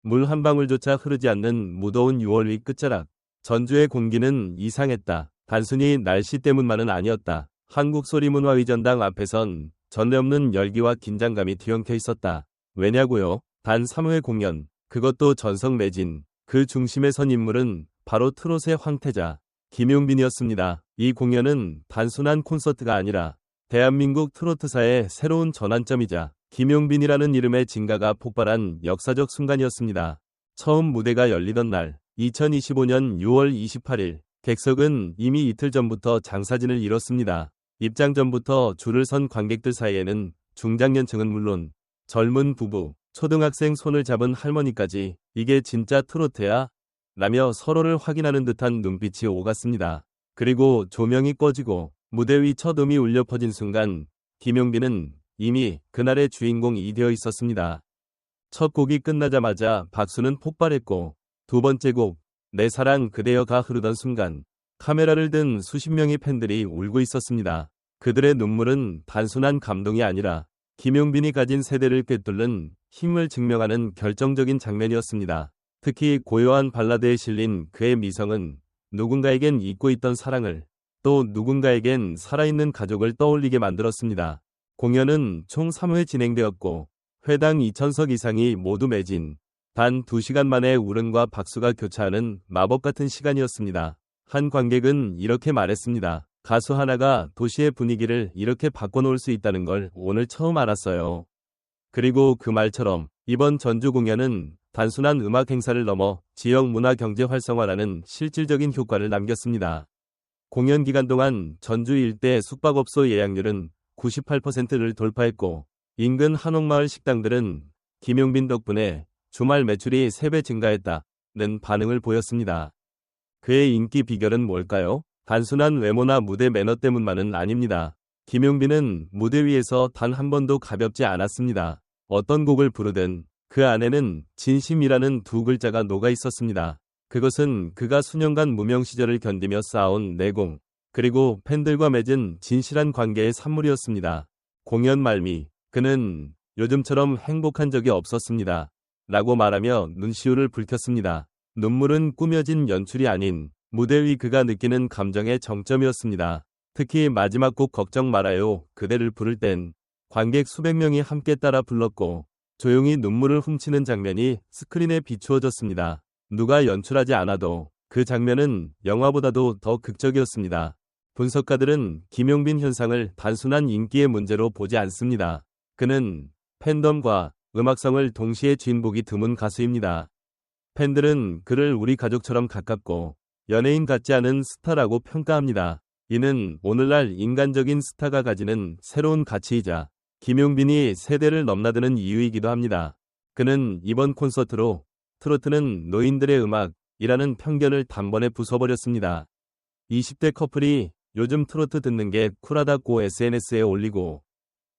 물 한 방울조차 흐르지 않는 무더운 6월 위 끝자락. 전주의 공기는 이상했다. 단순히 날씨 때문만은 아니었다. 한국소리문화위전당 앞에선 전례없는 열기와 긴장감이 뒤엉켜 있었다. 왜냐고요? 단 3회 공연, 그것도 전성 매진. 그 중심에 선 인물은 바로 트롯의 황태자 김용빈이었습니다. 이 공연은 단순한 콘서트가 아니라 대한민국 트로트사의 새로운 전환점이자 김용빈이라는 이름의 진가가 폭발한 역사적 순간이었습니다. 처음 무대가 열리던 날, 2025년 6월 28일, 객석은 이미 이틀 전부터 장사진을 이뤘습니다. 입장 전부터 줄을 선 관객들 사이에는 중장년층은 물론 젊은 부부, 초등학생 손을 잡은 할머니까지 이게 진짜 트로트야? 라며 서로를 확인하는 듯한 눈빛이 오갔습니다. 그리고 조명이 꺼지고 무대 위 첫 음이 울려 퍼진 순간 김용빈은 이미 그날의 주인공이 되어 있었습니다. 첫 곡이 끝나자마자 박수는 폭발했고 두 번째 곡 내 사랑 그대여가 흐르던 순간 카메라를 든 수십 명의 팬들이 울고 있었습니다. 그들의 눈물은 단순한 감동이 아니라 김용빈이 가진 세대를 꿰뚫는 힘을 증명하는 결정적인 장면이었습니다. 특히 고요한 발라드에 실린 그의 미성은 누군가에겐 잊고 있던 사랑을 또 누군가에겐 살아있는 가족을 떠올리게 만들었습니다. 공연은 총 3회 진행되었고 회당 2,000석 이상이 모두 매진. 단 2시간 만에 울음과 박수가 교차하는 마법 같은 시간이었습니다. 한 관객은 이렇게 말했습니다. 가수 하나가 도시의 분위기를 이렇게 바꿔놓을 수 있다는 걸 오늘 처음 알았어요. 그리고 그 말처럼 이번 전주 공연은 단순한 음악 행사를 넘어 지역 문화 경제 활성화라는 실질적인 효과를 남겼습니다. 공연 기간 동안 전주 일대 숙박업소 예약률은 98%를 돌파했고 인근 한옥마을 식당들은 김용빈 덕분에 주말 매출이 3배 증가했다는 반응을 보였습니다. 그의 인기 비결은 뭘까요? 단순한 외모나 무대 매너 때문만은 아닙니다. 김용빈은 무대 위에서 단 한 번도 가볍지 않았습니다. 어떤 곡을 부르든 그 안에는 진심이라는 두 글자가 녹아 있었습니다. 그것은 그가 수년간 무명 시절을 견디며 쌓아온 내공, 그리고 팬들과 맺은 진실한 관계의 산물이었습니다. 공연 말미, 그는 요즘처럼 행복한 적이 없었습니다. 라고 말하며 눈시울을 붉혔습니다. 눈물은 꾸며진 연출이 아닌 무대 위 그가 느끼는 감정의 정점이었습니다. 특히 마지막 곡 걱정 말아요 그대를 부를 땐 관객 수백 명이 함께 따라 불렀고 조용히 눈물을 훔치는 장면이 스크린에 비추어졌습니다. 누가 연출하지 않아도 그 장면은 영화보다도 더 극적이었습니다. 분석가들은 김용빈 현상을 단순한 인기의 문제로 보지 않습니다. 그는 팬덤과 음악성을 동시에 쥔복이 드문 가수입니다. 팬들은 그를 우리 가족처럼 가깝고 연예인 같지 않은 스타라고 평가합니다. 이는 오늘날 인간적인 스타가 가지는 새로운 가치이자 김용빈이 세대를 넘나드는 이유이기도 합니다. 그는 이번 콘서트로 트로트는 노인들의 음악이라는 편견을 단번에 부숴버렸습니다. 20대 커플이 요즘 트로트 듣는 게 쿨하다고 SNS에 올리고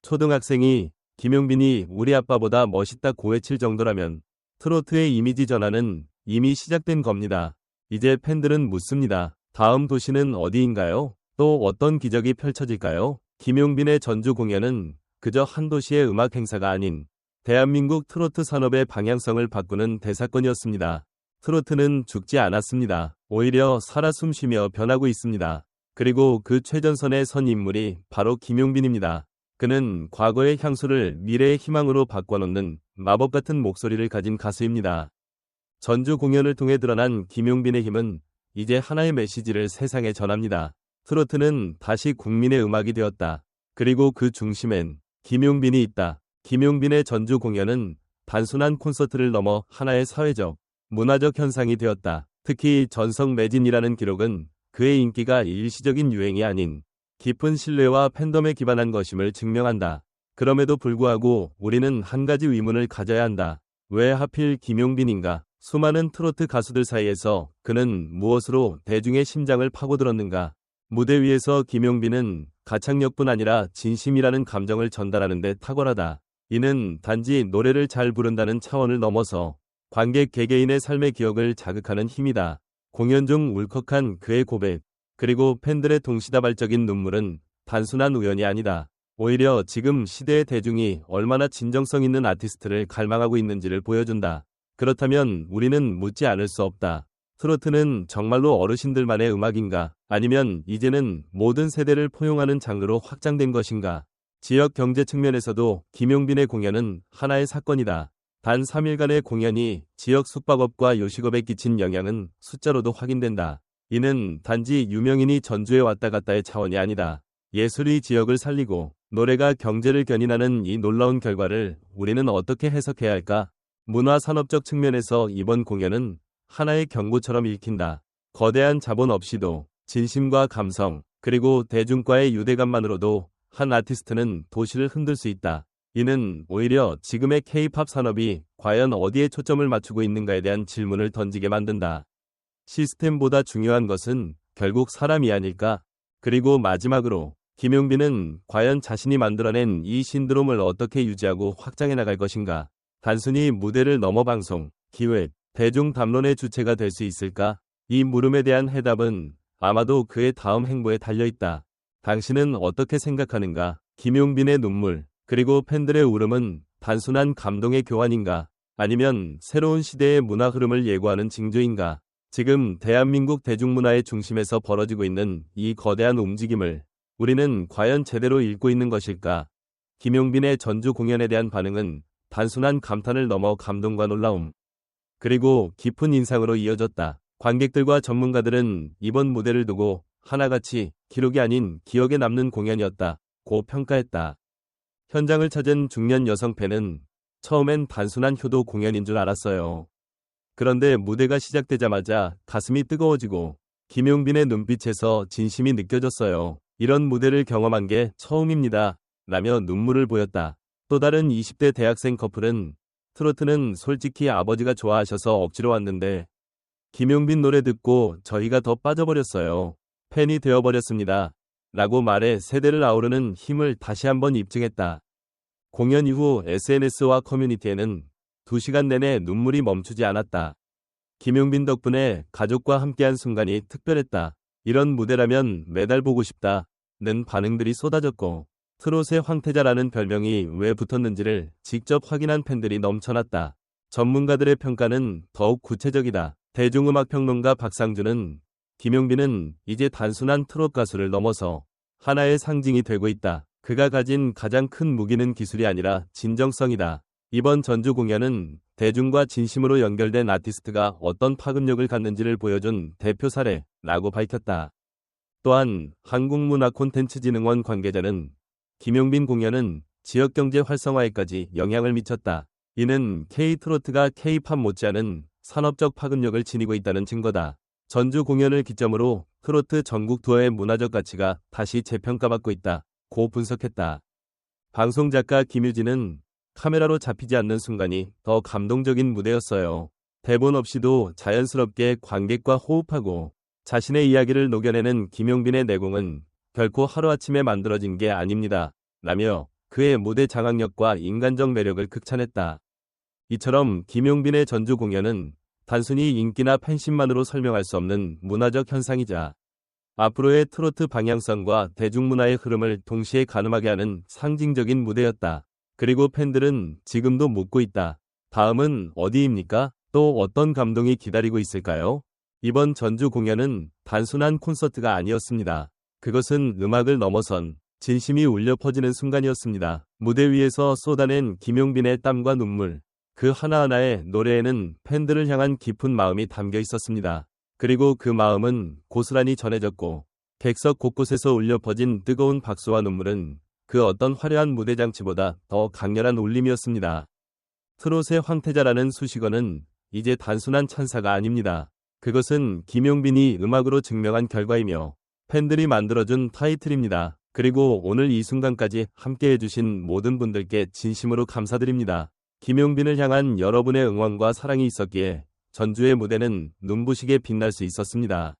초등학생이 김용빈이 우리 아빠보다 멋있다고 외칠 정도라면 트로트의 이미지 전환은 이미 시작된 겁니다. 이제 팬들은 묻습니다. 다음 도시는 어디인가요? 또 어떤 기적이 펼쳐질까요? 김용빈의 전주 공연은 그저 한 도시의 음악 행사가 아닌 대한민국 트로트 산업의 방향성을 바꾸는 대사건이었습니다. 트로트는 죽지 않았습니다. 오히려 살아 숨쉬며 변하고 있습니다. 그리고 그 최전선에 선 인물이 바로 김용빈입니다. 그는 과거의 향수를 미래의 희망으로 바꿔놓는 마법 같은 목소리를 가진 가수입니다. 전주 공연을 통해 드러난 김용빈의 힘은 이제 하나의 메시지를 세상에 전합니다. 트로트는 다시 국민의 음악이 되었다. 그리고 그 중심엔 김용빈이 있다. 김용빈의 전주 공연은 단순한 콘서트를 넘어 하나의 사회적, 문화적 현상이 되었다. 특히 전성 매진이라는 기록은 그의 인기가 일시적인 유행이 아닌 깊은 신뢰와 팬덤에 기반한 것임을 증명한다. 그럼에도 불구하고 우리는 한 가지 의문을 가져야 한다. 왜 하필 김용빈인가? 수많은 트로트 가수들 사이에서 그는 무엇으로 대중의 심장을 파고들었는가? 무대 위에서 김용빈은 가창력뿐 아니라 진심이라는 감정을 전달하는 데 탁월하다. 이는 단지 노래를 잘 부른다는 차원을 넘어서 관객 개개인의 삶의 기억을 자극하는 힘이다. 공연 중 울컥한 그의 고백, 그리고 팬들의 동시다발적인 눈물은 단순한 우연이 아니다. 오히려 지금 시대의 대중이 얼마나 진정성 있는 아티스트를 갈망하고 있는지를 보여준다. 그렇다면 우리는 묻지 않을 수 없다. 트로트는 정말로 어르신들만의 음악인가? 아니면 이제는 모든 세대를 포용하는 장르로 확장된 것인가? 지역 경제 측면에서도 김용빈의 공연은 하나의 사건이다. 단 3일간의 공연이 지역 숙박업과 요식업에 끼친 영향은 숫자로도 확인된다. 이는 단지 유명인이 전주에 왔다 갔다의 차원이 아니다. 예술이 지역을 살리고 노래가 경제를 견인하는 이 놀라운 결과를 우리는 어떻게 해석해야 할까? 문화산업적 측면에서 이번 공연은 하나의 경고처럼 읽힌다. 거대한 자본 없이도 진심과 감성, 그리고 대중과의 유대감만으로도 한 아티스트는 도시를 흔들 수 있다. 이는 오히려 지금의 K-팝 산업이 과연 어디에 초점을 맞추고 있는가에 대한 질문을 던지게 만든다. 시스템보다 중요한 것은 결국 사람이 아닐까? 그리고 마지막으로 김용빈은 과연 자신이 만들어낸 이 신드롬을 어떻게 유지하고 확장해 나갈 것인가? 단순히 무대를 넘어 방송, 기획, 대중 담론의 주체가 될 수 있을까? 이 물음에 대한 해답은 아마도 그의 다음 행보에 달려있다. 당신은 어떻게 생각하는가? 김용빈의 눈물, 그리고 팬들의 울음은 단순한 감동의 교환인가? 아니면 새로운 시대의 문화 흐름을 예고하는 징조인가? 지금 대한민국 대중문화의 중심에서 벌어지고 있는 이 거대한 움직임을 우리는 과연 제대로 읽고 있는 것일까? 김용빈의 전주 공연에 대한 반응은 단순한 감탄을 넘어 감동과 놀라움, 그리고 깊은 인상으로 이어졌다. 관객들과 전문가들은 이번 무대를 두고 하나같이 기록이 아닌 기억에 남는 공연이었다고 평가했다. 현장을 찾은 중년 여성 팬은 처음엔 단순한 효도 공연인 줄 알았어요. 그런데 무대가 시작되자마자 가슴이 뜨거워지고 김용빈의 눈빛에서 진심이 느껴졌어요. 이런 무대를 경험한 게 처음입니다. 라며 눈물을 보였다. 또 다른 20대 대학생 커플은 트로트는 솔직히 아버지가 좋아하셔서 억지로 왔는데 김용빈 노래 듣고 저희가 더 빠져버렸어요. 팬이 되어버렸습니다. 라고 말해 세대를 아우르는 힘을 다시 한번 입증했다. 공연 이후 SNS와 커뮤니티에는 2시간 내내 눈물이 멈추지 않았다. 김용빈 덕분에 가족과 함께한 순간이 특별했다. 이런 무대라면 매달 보고 싶다. 는 반응들이 쏟아졌고 트롯의 황태자라는 별명이 왜 붙었는지를 직접 확인한 팬들이 넘쳐났다. 전문가들의 평가는 더욱 구체적이다. 대중음악평론가 박상준은 김용빈은 이제 단순한 트롯 가수를 넘어서 하나의 상징이 되고 있다. 그가 가진 가장 큰 무기는 기술이 아니라 진정성이다. 이번 전주 공연은 대중과 진심으로 연결된 아티스트가 어떤 파급력을 갖는지를 보여준 대표 사례라고 밝혔다. 또한 한국문화콘텐츠진흥원 관계자는 김용빈 공연은 지역경제 활성화에까지 영향을 미쳤다. 이는 K-트로트가 K-팝 못지않은 산업적 파급력을 지니고 있다는 증거다. 전주 공연을 기점으로 트로트 전국 투어의 문화적 가치가 다시 재평가받고 있다. 고 분석했다. 방송작가 김유진은 카메라로 잡히지 않는 순간이 더 감동적인 무대였어요. 대본 없이도 자연스럽게 관객과 호흡하고 자신의 이야기를 녹여내는 김용빈의 내공은 결코 하루아침에 만들어진 게 아닙니다. 라며 그의 무대 장악력과 인간적 매력을 극찬했다. 이처럼 김용빈의 전주 공연은 단순히 인기나 팬심만으로 설명할 수 없는 문화적 현상이자 앞으로의 트로트 방향성과 대중문화의 흐름을 동시에 가늠하게 하는 상징적인 무대였다. 그리고 팬들은 지금도 묻고 있다. 다음은 어디입니까? 또 어떤 감동이 기다리고 있을까요? 이번 전주 공연은 단순한 콘서트가 아니었습니다. 그것은 음악을 넘어선 진심이 울려 퍼지는 순간이었습니다. 무대 위에서 쏟아낸 김용빈의 땀과 눈물, 그 하나하나의 노래에는 팬들을 향한 깊은 마음이 담겨 있었습니다. 그리고 그 마음은 고스란히 전해졌고 객석 곳곳에서 울려 퍼진 뜨거운 박수와 눈물은 그 어떤 화려한 무대 장치보다 더 강렬한 울림이었습니다. 트롯의 황태자라는 수식어는 이제 단순한 찬사가 아닙니다. 그것은 김용빈이 음악으로 증명한 결과이며 팬들이 만들어준 타이틀입니다. 그리고 오늘 이 순간까지 함께해주신 모든 분들께 진심으로 감사드립니다. 김용빈을 향한 여러분의 응원과 사랑이 있었기에 전주의 무대는 눈부시게 빛날 수 있었습니다.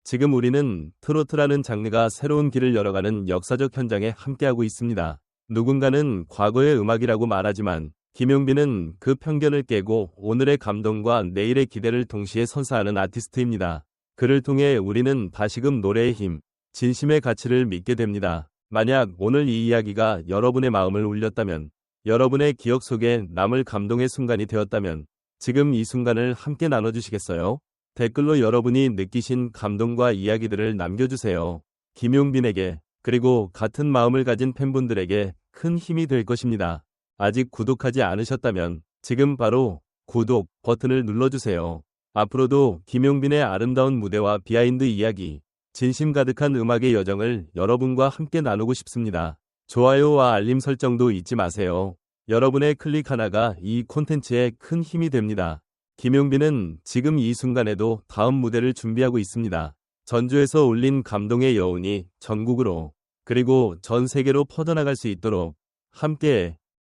지금 우리는 트로트라는 장르가 새로운 길을 열어가는 역사적 현장에 함께하고 있습니다. 누군가는 과거의 음악이라고 말하지만 김용빈은 그 편견을 깨고 오늘의 감동과 내일의 기대를 동시에 선사하는 아티스트입니다. 그를 통해 우리는 다시금 노래의 힘, 진심의 가치를 믿게 됩니다. 만약 오늘 이 이야기가 여러분의 마음을 울렸다면, 여러분의 기억 속에 남을 감동의 순간이 되었다면, 지금 이 순간을 함께 나눠주시겠어요? 댓글로 여러분이 느끼신 감동과 이야기들을 남겨주세요. 김용빈에게, 그리고 같은 마음을 가진 팬분들에게 큰 힘이 될 것입니다. 아직 구독하지 않으셨다면 지금 바로 구독 버튼을 눌러주세요. 앞으로도 김용빈의 아름다운 무대와 비하인드 이야기, 진심 가득한 음악의 여정을 여러분과 함께 나누고 싶습니다. 좋아요와 알림 설정도 잊지 마세요. 여러분의 클릭 하나가 이 콘텐츠에 큰 힘이 됩니다. 김용빈은 지금 이 순간에도 다음 무대를 준비하고 있습니다. 전주에서 울린 감동의 여운이 전국으로, 그리고 전 세계로 퍼져나갈 수 있도록 함께